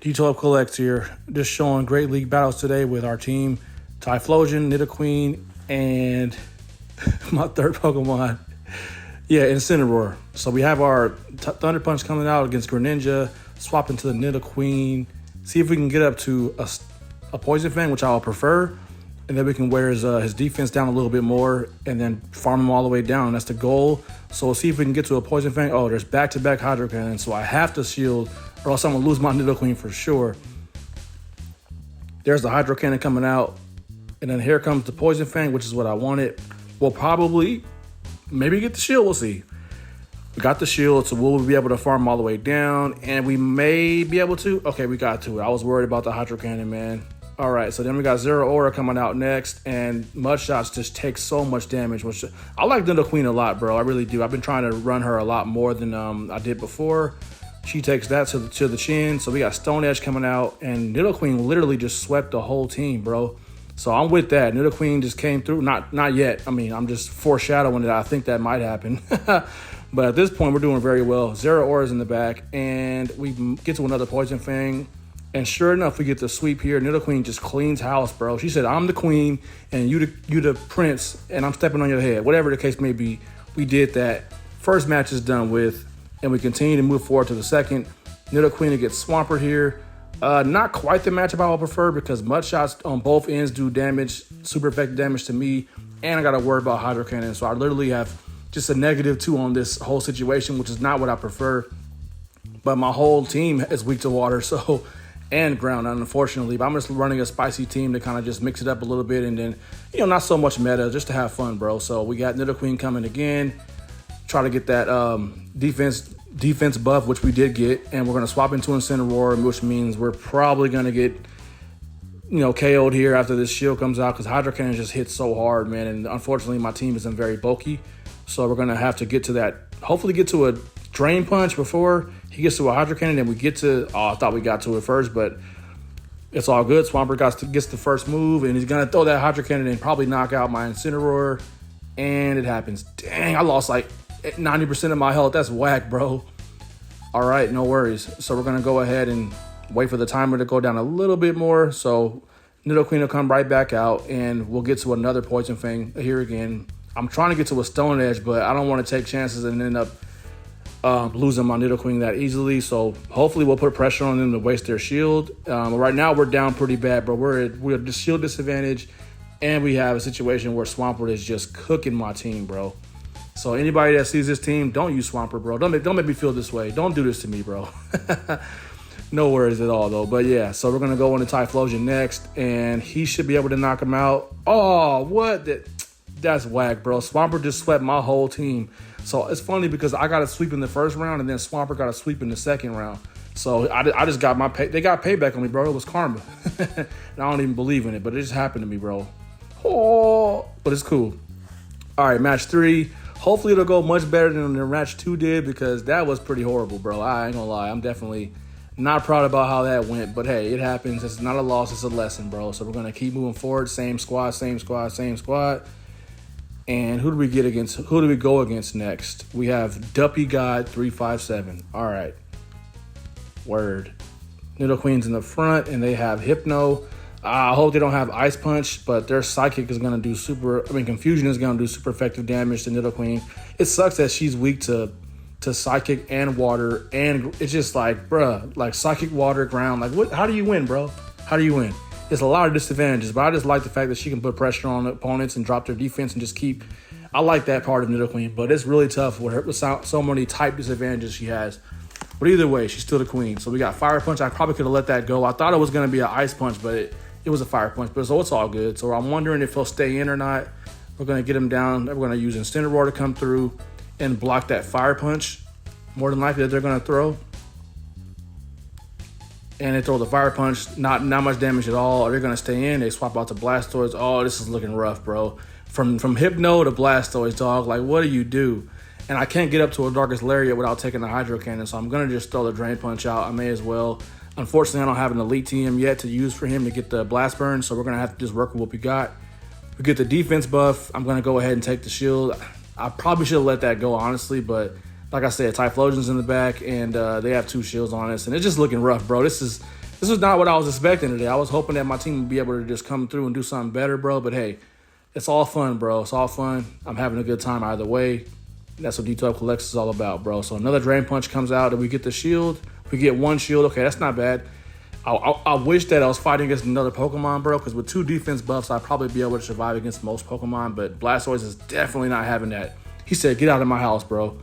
D12 Collects here, just showing great league battles today with our team, Typhlosion, Nidoqueen, and my third Pokemon, Incineroar. So we have our Thunder Punch coming out against Greninja, swap into the Nidoqueen, see if we can get up to a Poison Fang, which I'll prefer, and then we can wear his defense down a little bit more and then farm him all the way down. That's the goal. So we'll see if we can get to a Poison Fang. Oh, there's back-to-back Hydro Cannon, so I have to shield or else I'm going to lose my Nidoqueen for sure. There's the Hydro Cannon coming out. And then here comes the Poison Fang, which is what I wanted. We'll probably maybe get the shield. We'll see. We got the shield, so we'll be able to farm all the way down. And we may be able to. Okay, we got to it. I was worried about the Hydro Cannon, man. All right, so then we got Zero Aura coming out next. And Mud Shots just take so much damage. Which I like Nidoqueen a lot, bro. I really do. I've been trying to run her a lot more than I did before. She takes that to the chin. So we got Stone Edge coming out. And Nidoqueen literally just swept the whole team, bro. So I'm with that. Nidoqueen just came through. Not yet. I mean, I'm just foreshadowing that I think that might happen. But at this point, we're doing very well. Zero Aura's in the back. And we get to another Poison Fang. And sure enough, we get the sweep here. Nidoqueen just cleans house, bro. She said, I'm the queen and you the prince and I'm stepping on your head. Whatever the case may be, we did that. First match is done with. And we continue to move forward to the second. Nidoqueen gets Swampert here. Not quite the matchup I would prefer because Mud Shots on both ends do damage, super effective damage to me, and I got to worry about Hydro Cannon. So I literally have just a -2 on this whole situation, which is not what I prefer. But my whole team is weak to water, and ground, unfortunately. But I'm just running a spicy team to kind of just mix it up a little bit and then, not so much meta, just to have fun, bro. So we got Nidoqueen coming again. Try to get that defense buff, which we did get, and we're going to swap into Incineroar, which means we're probably going to get, KO'd here after this shield comes out because Hydro Cannon just hits so hard, man, and unfortunately my team isn't very bulky, so we're going to have to get to that, hopefully get to a Drain Punch before he gets to a Hydro Cannon, and we get to, I thought we got to it first, but it's all good. Swampert gets the first move, and he's going to throw that Hydro Cannon and probably knock out my Incineroar, and it happens. Dang, I lost like 90% of my health. That's whack, bro. All right, no worries. So we're going to go ahead and wait for the timer to go down a little bit more. So Nidoqueen will come right back out, and we'll get to another Poison Fang here again. I'm trying to get to a Stone Edge, but I don't want to take chances and end up losing my Nidoqueen that easily. So hopefully we'll put pressure on them to waste their shield. Right now we're down pretty bad, bro. We're at shield disadvantage, and we have a situation where Swampert is just cooking my team, bro. So anybody that sees this team, don't use Swampert, bro. Don't make me feel this way. Don't do this to me, bro. No worries at all, though. But yeah, so we're going to go into Typhlosion next, and he should be able to knock him out. Oh, what? That's whack, bro. Swampert just swept my whole team. So it's funny because I got a sweep in the first round, and then Swampert got a sweep in the second round. So I just got they got payback on me, bro. It was karma. And I don't even believe in it, but it just happened to me, bro. Oh, but it's cool. All right, match 3. Hopefully it'll go much better than the match 2 did because that was pretty horrible, bro. I ain't gonna lie. I'm definitely not proud about how that went. But, hey, it happens. It's not a loss. It's a lesson, bro. So we're going to keep moving forward. Same squad. And who do we go against next? We have Duppy God 357. All right. Word. Nidoqueen's in the front, and they have Hypno. I hope they don't have Ice Punch, but their Psychic is going to do Confusion is going to do super effective damage to Nidoqueen. It sucks that she's weak to Psychic and Water, and it's just like, bruh, like Psychic, Water, Ground. Like, what? How do you win, bro? How do you win? There's a lot of disadvantages, but I just like the fact that she can put pressure on opponents and drop their defense and just keep. I like that part of Nidoqueen, but it's really tough with so many type disadvantages she has. But either way, she's still the queen. So we got Fire Punch. I probably could have let that go. I thought it was going to be an Ice Punch, but it was a Fire Punch, so it's all good. So I'm wondering if he'll stay in or not. We're going to get him down. We're going to use Incineroar to come through and block that Fire Punch. More than likely that they're going to throw. And they throw the Fire Punch, not much damage at all. Or they're going to stay in. They swap out to Blastoise. Oh, this is looking rough, bro. From Hypno to Blastoise, dog. Like, what do you do? And I can't get up to a Darkest Lariat without taking the Hydro Cannon, so I'm going to just throw the Drain Punch out. I may as well. Unfortunately, I don't have an Elite TM yet to use for him to get the Blast Burn, so we're going to have to just work with what we got. We get the defense buff. I'm going to go ahead and take the shield. I probably should have let that go, honestly, but like I said, Typhlosion's in the back, and they have 2 shields on us, and it's just looking rough, bro. This This is not what I was expecting today. I was hoping that my team would be able to just come through and do something better, bro. But hey, it's all fun, bro. It's all fun. I'm having a good time either way. That's what D12 Collects is all about, bro. So another Drain Punch comes out and we get the shield. We get one shield. Okay, that's not bad. I wish that I was fighting against another Pokemon, bro, because with 2 defense buffs, I'd probably be able to survive against most Pokemon, but Blastoise is definitely not having that. He said, get out of my house, bro.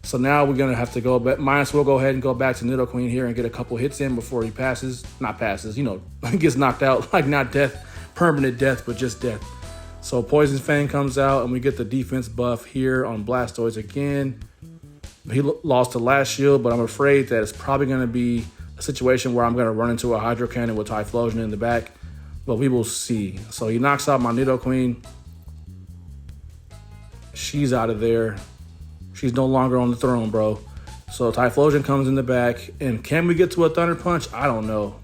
So now we're going to have to go back. Might as well go ahead and go back to Nidoqueen here and get a couple hits in before he passes. Not passes, you know, gets knocked out. Like not death, permanent death, but just death. So Poison Fang comes out and we get the defense buff here on Blastoise again. He lost the last shield, but I'm afraid that it's probably going to be a situation where I'm going to run into a Hydro Cannon with Typhlosion in the back, but we will see. So he knocks out my Nidoqueen. She's out of there. She's no longer on the throne, bro. So Typhlosion comes in the back, and can we get to a Thunder Punch? I don't know.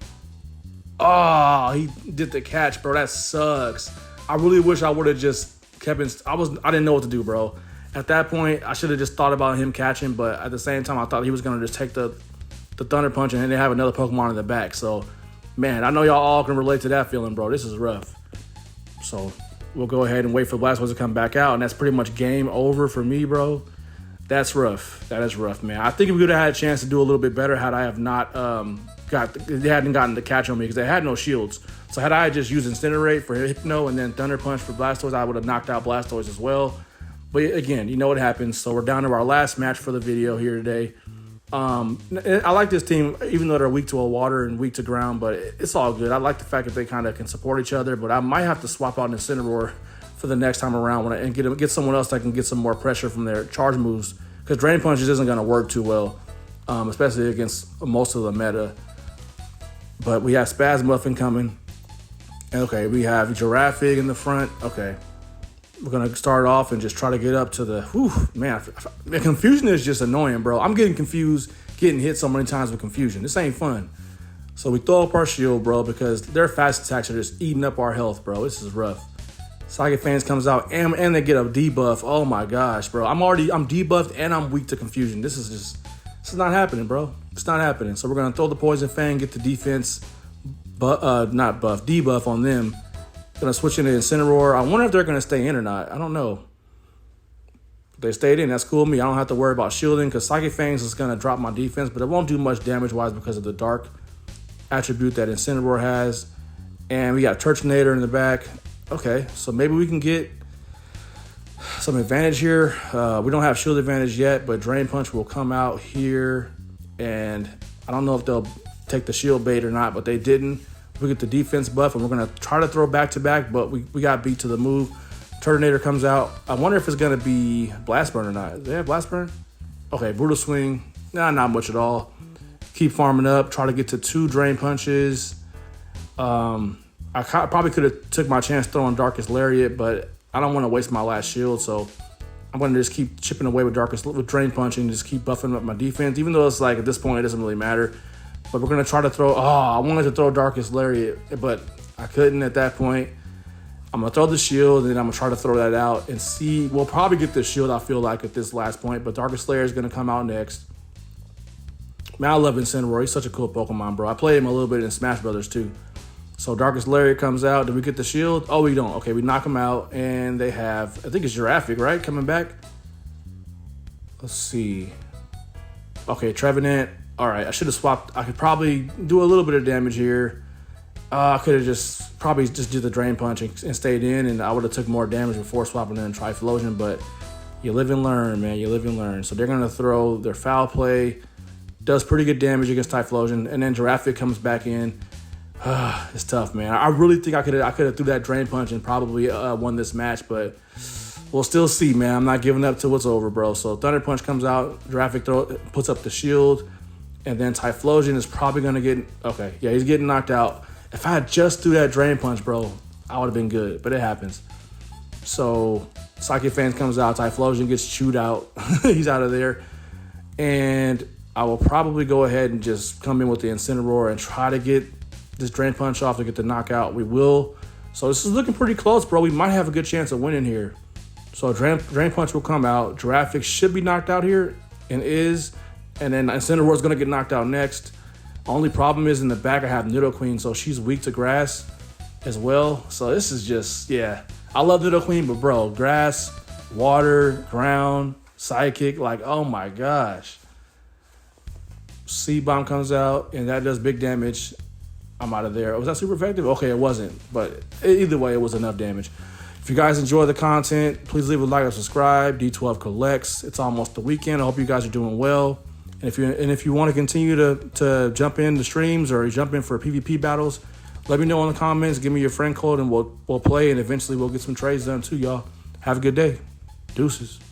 Oh, he did the catch, bro. That sucks. I really wish I would have just kept in. I didn't know what to do, bro. At that point, I should have just thought about him catching, but at the same time, I thought he was going to just take the Thunder Punch and then they have another Pokemon in the back. So, man, I know y'all all can relate to that feeling, bro. This is rough. So, we'll go ahead and wait for Blastoise to come back out, and that's pretty much game over for me, bro. That's rough. That is rough, man. I think we would have had a chance to do a little bit better had I have not they hadn't gotten the catch on me because they had no shields. So, had I just used Incinerate for Hypno and then Thunder Punch for Blastoise, I would have knocked out Blastoise as well. But again, you know what happens. So, we're down to our last match for the video here today. I like this team, even though they're weak to a water and weak to ground, but it's all good. I like the fact that they kind of can support each other, but I might have to swap out an Incineroar for the next time around and get someone else that can get some more pressure from their charge moves, because Drain Punches isn't going to work too well, especially against most of the meta. But we have Spazmuffin coming. Okay, we have Giraffig in the front. Okay. We're going to start off and just try to get up to the, man, confusion is just annoying, bro. I'm getting confused, getting hit so many times with confusion. This ain't fun. So we throw up our shield, bro, because their fast attacks are just eating up our health, bro. This is rough. Psychic Fans comes out and they get a debuff. Oh my gosh, bro. I'm debuffed and I'm weak to confusion. This is not happening, bro. It's not happening. So we're going to throw the Poison Fang, get the defense, debuff on them. Gonna switch into Incineroar. I wonder if they're gonna stay in or not. I don't know. If they stayed in, that's cool with me. I don't have to worry about shielding because Psychic Fangs is gonna drop my defense, but it won't do much damage-wise because of the dark attribute that Incineroar has. And we got Turtonator in the back. Okay, so maybe we can get some advantage here. We don't have shield advantage yet, but Drain Punch will come out here. And I don't know if they'll take the shield bait or not, but they didn't. We get the defense buff, and we're going to try to throw back-to-back, but we got beat to the move. Turtonator comes out. I wonder if it's going to be Blast Burn or not. Do they have Blast Burn? Okay, Brutal Swing. Nah, not much at all. Keep farming up. Try to get to 2 Drain Punches. I probably could have took my chance throwing Darkest Lariat, but I don't want to waste my last shield, so I'm going to just keep chipping away with Drain Punch and just keep buffing up my defense, even though it's like at this point it doesn't really matter. But we're going to try to throw... I wanted to throw Darkest Lariat, but I couldn't at that point. I'm going to throw the shield, and then I'm going to try to throw that out and see... We'll probably get the shield, I feel like, at this last point, but Darkest Lariat is going to come out next. Man, I love Incineroar. He's such a cool Pokemon, bro. I played him a little bit in Smash Brothers, too. So Darkest Lariat comes out. Did we get the shield? Oh, we don't. Okay, we knock him out, and they have... I think it's Giraffig, right? Coming back? Let's see. Okay, Trevenant... All right, I should have swapped. I could probably do a little bit of damage here. I could have probably just did the Drain Punch and stayed in, and I would have took more damage before swapping in Typhlosion, but you live and learn, man. You live and learn. So they're going to throw their Foul Play. Does pretty good damage against Typhlosion, and then Giraffig comes back in. It's tough, man. I really think I could have threw that Drain Punch and probably won this match, but we'll still see, man. I'm not giving up till it's over, bro. So Thunder Punch comes out. Giraffig puts up the shield. And then Typhlosion is probably going to get... Okay, yeah, he's getting knocked out. If I had just threw that Drain Punch, bro, I would have been good. But it happens. So, Psychic Fans comes out. Typhlosion gets chewed out. He's out of there. And I will probably go ahead and just come in with the Incineroar and try to get this Drain Punch off to get the knockout. We will. So, this is looking pretty close, bro. We might have a good chance of winning here. So, Drain Punch will come out. Giraffig should be knocked out here and is... And then Incineroar is going to get knocked out next. Only problem is in the back I have Nidoqueen, so she's weak to grass as well. So this is just, yeah. I love Nidoqueen, but bro, grass, water, ground, psychic, like, oh my gosh. Seed Bomb comes out, and that does big damage. I'm out of there. Was that super effective? Okay, it wasn't. But either way, it was enough damage. If you guys enjoy the content, please leave a like and subscribe. D12 collects. It's almost the weekend. I hope you guys are doing well. And if you want to continue to jump in the streams or jump in for PvP battles, let me know in the comments. Give me your friend code, and we'll play. And eventually, we'll get some trades done too, y'all. Have a good day. Deuces.